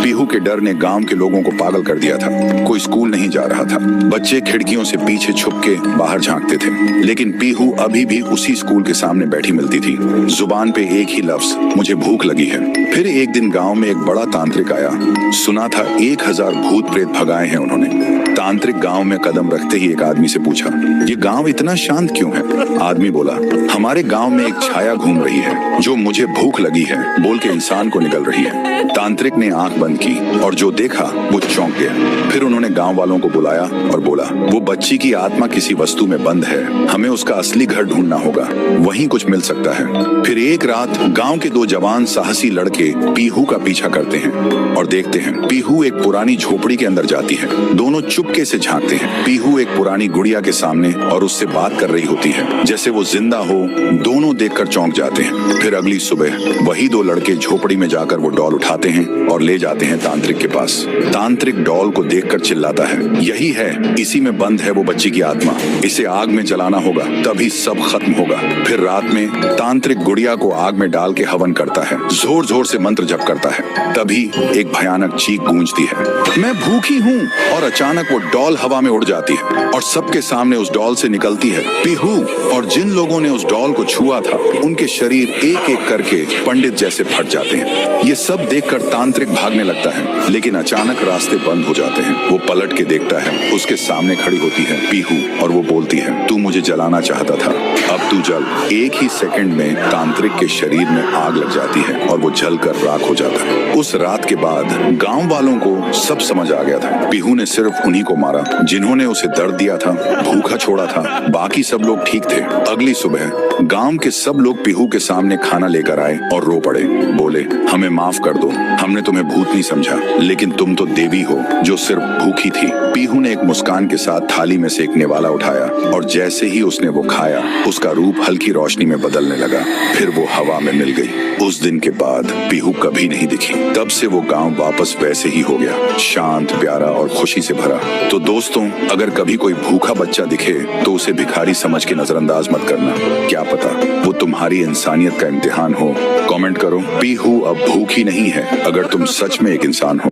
पीहू के डर ने गांव के लोगों को पागल कर दिया था। कोई स्कूल नहीं जा रहा था। बच्चे खिड़कियों से पीछे छुप के बाहर झांकते थे, लेकिन पीहू अभी भी उसी स्कूल के सामने बैठी मिलती थी। जुबान पे एक ही लफ्ज, मुझे भूख लगी है। फिर एक दिन गांव में एक बड़ा तांत्रिक आया। सुना था 1000 भूत प्रेत भगाए हैं उन्होंने। तांत्रिक गांव में कदम रखते ही एक आदमी से पूछा, ये गांव इतना शांत क्यों है? आदमी बोला, हमारे गांव में एक छाया घूम रही है जो मुझे भूख लगी है बोल के इंसान को निकल रही है। तांत्रिक ने आंख बंद की और जो देखा वो चौंक गया। फिर उन्होंने गांव वालों को बुलाया और बोला, वो बच्ची की आत्मा किसी वस्तु में बंद है, हमें उसका असली घर ढूंढना होगा, वहीं कुछ मिल सकता है। फिर एक रात गांव के 2 जवान साहसी लड़के पीहू का पीछा करते हैं और देखते हैं पीहू एक पुरानी झोपड़ी के अंदर जाती है। दोनों चुपके से झांकते हैं। पीहू एक पुरानी गुड़िया के सामने और उससे बात कर रही होती है जैसे वो जिंदा हो। दोनों देखकर चौंक जाते हैं। फिर अगली सुबह वही 2 लड़के झोपड़ी में जाकर वो डॉल उठाते हैं और ले जाते हैं तांत्रिक के पास। तांत्रिक डॉल को देखकर चिल्लाता है, यही है, इसी में बंद है वो बच्ची की आत्मा, इसे आग में जलाना होगा तभी सब खत्म होगा। फिर रात में तांत्रिक गुड़िया को आग में डाल के हवन करता है, जोर जोर से मंत्र जप करता है। तभी एक भयानक चीख गूंजती है, मैं भूखी हूँ। और अचानक वो डॉल हवा में उड़ जाती है और सबके सामने उस डॉल से निकलती है पीहू। और जिन लोगों ने उस डॉल को छुआ था उनके शरीर एक एक करके पंडित जैसे फट जाते हैं। ये सब देखकर तांत्रिक भागने लगता है, लेकिन अचानक रास्ते बंद हो जाते हैं। वो पलट के देखता है, उसके सामने खड़ी होती है पीहू और वो बोलती है, तू मुझे जलाना चाहता था, अब तू जल। एक ही सेकंड में तांत्रिक के शरीर में आग लग जाती है और वो जलकर राख हो जाता है। उस रात के बाद गांव वालों को सब समझ आ गया था। पीहू ने सिर्फ उन्हीं को मारा जिन्होंने उसे दर्द दिया था, भूखा छोड़ा था, बाकी सब लोग ठीक थे। अगली सुबह गांव के सब लोग पीहू के सामने खाना लेकर आए और रो पड़े। बोले, हमें माफ कर दो, हमने तुम्हें भूत नहीं समझा, लेकिन तुम तो देवी हो जो सिर्फ भूखी थी। पीहू ने एक मुस्कान के साथ थाली में से एक निवाला उठाया और जैसे ही उसने वो खाया उसका रूप हल्की रोशनी में बदलने लगा। फिर वो हवा में मिल गई। उस दिन के बाद पीहू कभी नहीं दिखी। तब से वो गांव वापस वैसे ही हो गया, शांत, प्यारा और खुशी से भरा। तो दोस्तों, अगर कभी कोई भूखा बच्चा दिखे तो उसे भिखारी समझ के नजरअंदाज मत करना। क्या पता वो तुम्हारी इंसानियत का इम्तिहान हो। कमेंट करो, पीहू अब भूखी नहीं है, अगर तुम सच में एक इंसान हो।